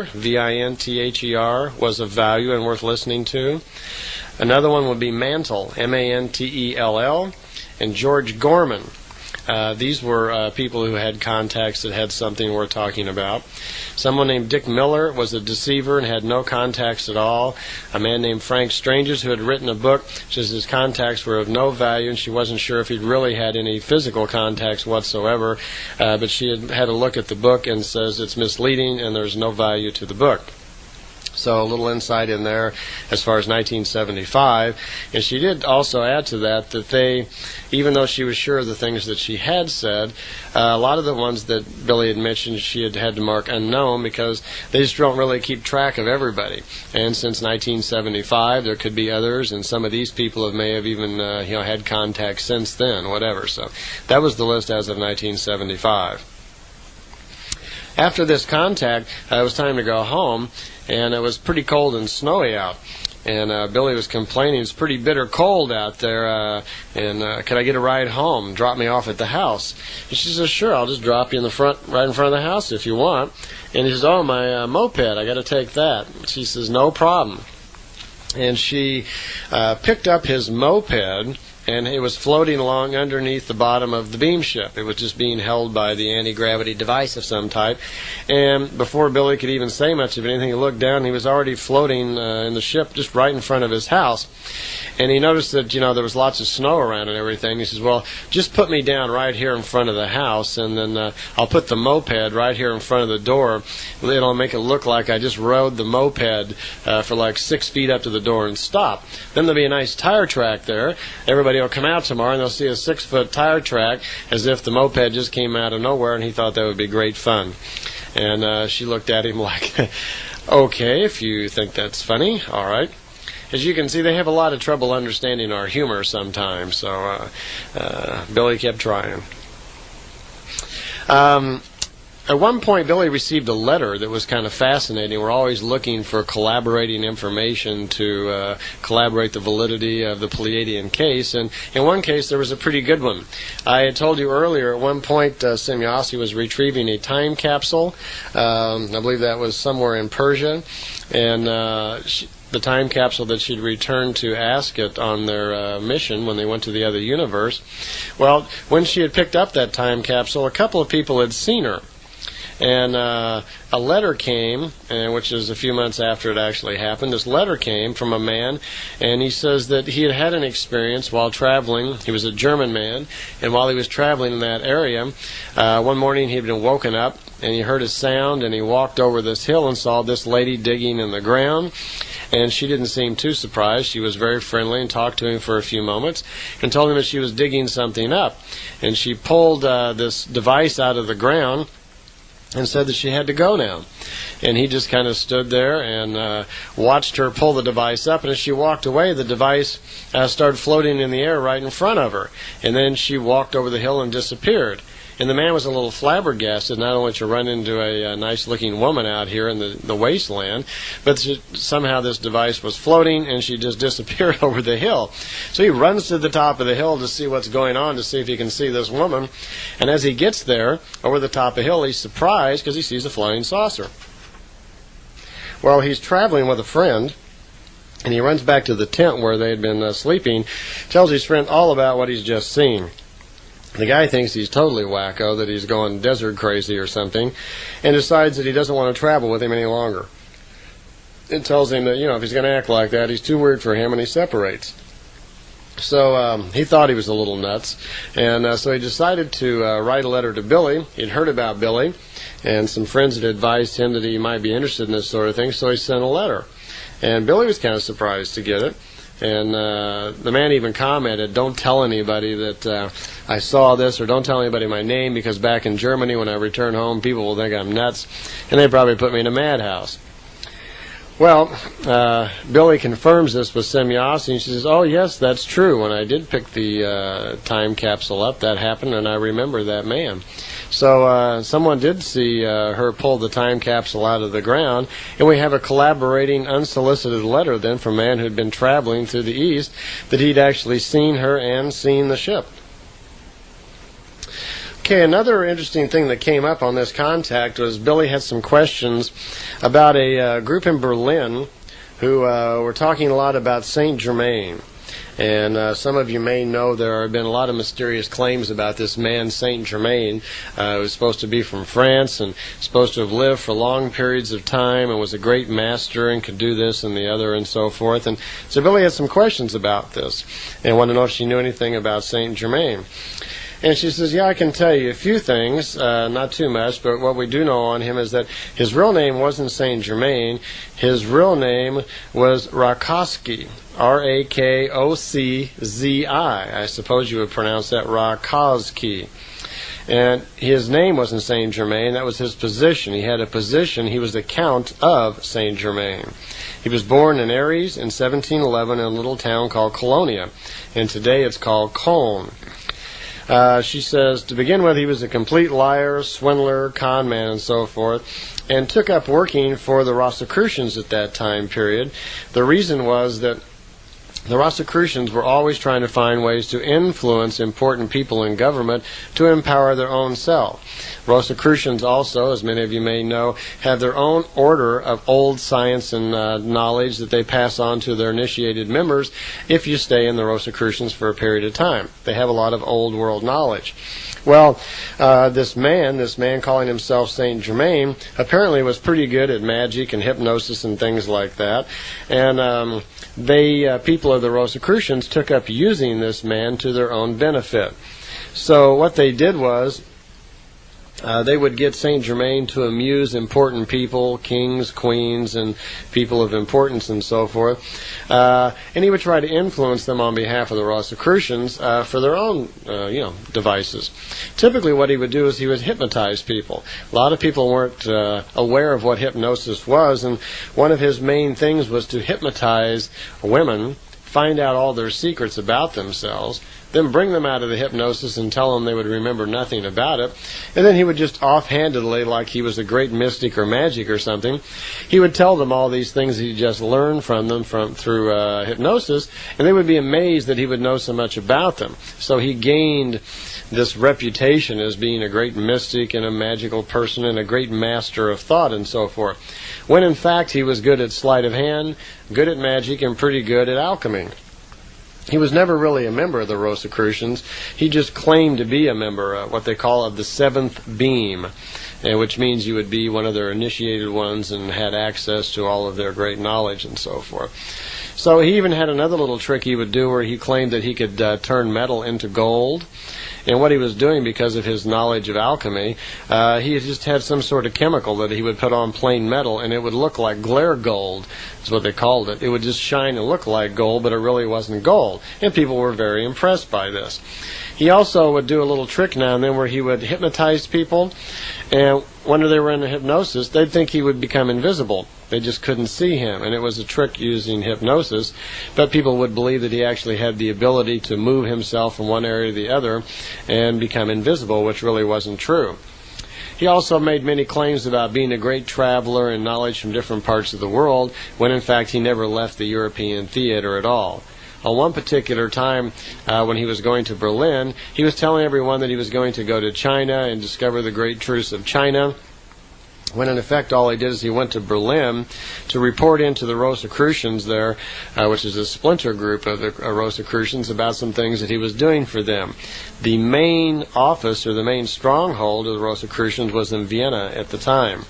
Vinther, was of value and worth listening to. Another one would be Mantel, Mantell, and George Gorman. These were people who had contacts that had something worth talking about. Someone named Dick Miller was a deceiver and had no contacts at all. A man named Frank Stranges, who had written a book, says his contacts were of no value, and she wasn't sure if he'd really had any physical contacts whatsoever. But she had a look at the book and says it's misleading and there's no value to the book. So a little insight in there as far as 1975. And she did also add to that they, even though she was sure of the things that she had said, a lot of the ones that Billy had mentioned she had to mark unknown because they just don't really keep track of everybody. And since 1975, there could be others, and some of these people may have even had contact since then, whatever. So that was the list as of 1975. After this contact, it was time to go home, and it was pretty cold and snowy out. And Billy was complaining, it's pretty bitter cold out there, and could I get a ride home, drop me off at the house? And she says, sure, I'll just drop you right in front of the house if you want. And he says, oh, my moped, I got to take that. She says, no problem. And she picked up his moped, and it was floating along underneath the bottom of the beam ship. It was just being held by the anti-gravity device of some type. And before Billy could even say much of anything, he looked down, and he was already floating in the ship just right in front of his house. And he noticed that, there was lots of snow around and everything. He says, well, just put me down right here in front of the house, and then I'll put the moped right here in front of the door. It'll make it look like I just rode the moped for like 6 feet up to the door and stop. Then there'll be a nice tire track there. Everybody will come out tomorrow and they'll see a 6-foot tire track as if the moped just came out of nowhere, and he thought that would be great fun. And she looked at him like, okay, if you think that's funny, all right. As you can see, they have a lot of trouble understanding our humor sometimes, so Billy kept trying. At one point, Billy received a letter that was kind of fascinating. We're always looking for collaborating information to collaborate the validity of the Plejadian case, and in one case, there was a pretty good one. I had told you earlier, at one point, Semyasi was retrieving a time capsule. I believe that was somewhere in Persia, and the time capsule that she'd returned to Ascot on their mission when they went to the other universe. Well, when she had picked up that time capsule, a couple of people had seen her. And a letter came, which is a few months after it actually happened. This letter came from a man, and he says that he had had an experience while traveling. He was a German man, and while he was traveling in that area, one morning he'd been woken up, and he heard a sound, and he walked over this hill and saw this lady digging in the ground. And she didn't seem too surprised. She was very friendly and talked to him for a few moments and told him that she was digging something up. And she pulled this device out of the ground and said that she had to go now. And he just kind of stood there and watched her pull the device up, and as she walked away, the device started floating in the air right in front of her. And then she walked over the hill and disappeared. And the man was a little flabbergasted, not only to run into a nice-looking woman out here in the wasteland, but somehow this device was floating, and she just disappeared over the hill. So he runs to the top of the hill to see what's going on, to see if he can see this woman. And as he gets there, over the top of the hill, he's surprised because he sees a flying saucer. Well, he's traveling with a friend, and he runs back to the tent where they had been sleeping, tells his friend all about what he's just seen. The guy thinks he's totally wacko, that he's going desert crazy or something, and decides that he doesn't want to travel with him any longer. It tells him that, if he's going to act like that, he's too weird for him, and he separates. So he thought he was a little nuts, and so he decided to write a letter to Billy. He'd heard about Billy, and some friends had advised him that he might be interested in this sort of thing, so he sent a letter. And Billy was kind of surprised to get it. And the man even commented, don't tell anybody that I saw this, or don't tell anybody my name, because back in Germany when I return home, people will think I'm nuts, and they probably put me in a madhouse. Well, Billy confirms this with Semyasi, and she says, oh, yes, that's true. When I did pick the time capsule up, that happened, and I remember that man. So someone did see her pull the time capsule out of the ground, and we have a collaborating, unsolicited letter then from a man who'd been traveling through the East that he'd actually seen her and seen the ship. Okay, another interesting thing that came up on this contact was Billy had some questions about a group in Berlin who were talking a lot about Saint Germain. And some of you may know there have been a lot of mysterious claims about this man, Saint Germain, who was supposed to be from France and supposed to have lived for long periods of time and was a great master and could do this and the other and so forth. And so Billy had some questions about this and wanted to know if she knew anything about Saint Germain. And she says, yeah, I can tell you a few things, not too much, but what we do know on him is that his real name wasn't Saint Germain. His real name was Rakoczy, R-A-K-O-C-Z-I. I suppose you would pronounce that Rakoczy. And his name wasn't Saint Germain, that was his position. He had a position, he was the Count of Saint Germain. He was born in Aries in 1711 in a little town called Colonia, and today it's called Cologne. She says, to begin with, he was a complete liar, swindler, con man, and so forth, and took up working for the Rosicrucians at that time period. The reason was that the Rosicrucians were always trying to find ways to influence important people in government to empower their own self. Rosicrucians also, as many of you may know, have their own order of old science and knowledge that they pass on to their initiated members if you stay in the Rosicrucians for a period of time. They have a lot of old world knowledge. Well, this man calling himself Saint Germain, apparently was pretty good at magic and hypnosis and things like that. And people of the Rosicrucians took up using this man to their own benefit. So what they did was they would get Saint Germain to amuse important people, kings, queens, and people of importance and so forth. And he would try to influence them on behalf of the Rosicrucians for their own, devices. Typically what he would do is he would hypnotize people. A lot of people weren't aware of what hypnosis was, and one of his main things was to hypnotize women, find out all their secrets about themselves, then bring them out of the hypnosis and tell them they would remember nothing about it. And then he would just offhandedly, like he was a great mystic or magic or something, he would tell them all these things he just learned from them through hypnosis, and they would be amazed that he would know so much about them. So he gained this reputation as being a great mystic and a magical person and a great master of thought and so forth, when in fact he was good at sleight of hand, good at magic, and pretty good at alchemy. He was never really a member of the Rosicrucians. He just claimed to be a member, what they call of the seventh beam, which means you would be one of their initiated ones and had access to all of their great knowledge and so forth. So he even had another little trick he would do where he claimed that he could turn metal into gold. And what he was doing, because of his knowledge of alchemy, he just had some sort of chemical that he would put on plain metal, and it would look like glare gold, is what they called it. It would just shine and look like gold, but it really wasn't gold. And people were very impressed by this. He also would do a little trick now and then where he would hypnotize people, and when they were in hypnosis, they'd think he would become invisible. They just couldn't see him, and it was a trick using hypnosis, but people would believe that he actually had the ability to move himself from one area to the other and become invisible, which really wasn't true. He also made many claims about being a great traveler and knowledge from different parts of the world, when in fact he never left the European theater at all. On one particular time when he was going to Berlin, he was telling everyone that he was going to go to China and discover the great truths of China, when in effect all he did is he went to Berlin to report into the Rosicrucians there, which is a splinter group of the Rosicrucians, about some things that he was doing for them. The main office, or the main stronghold of the Rosicrucians, was in Vienna at the time.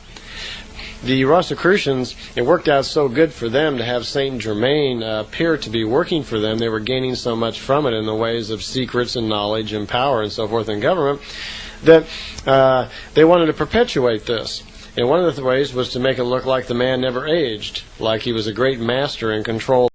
The Rosicrucians, it worked out so good for them to have Saint Germain appear to be working for them. They were gaining so much from it in the ways of secrets and knowledge and power and so forth in government, that they wanted to perpetuate this. And one of the ways was to make it look like the man never aged, like he was a great master and controlled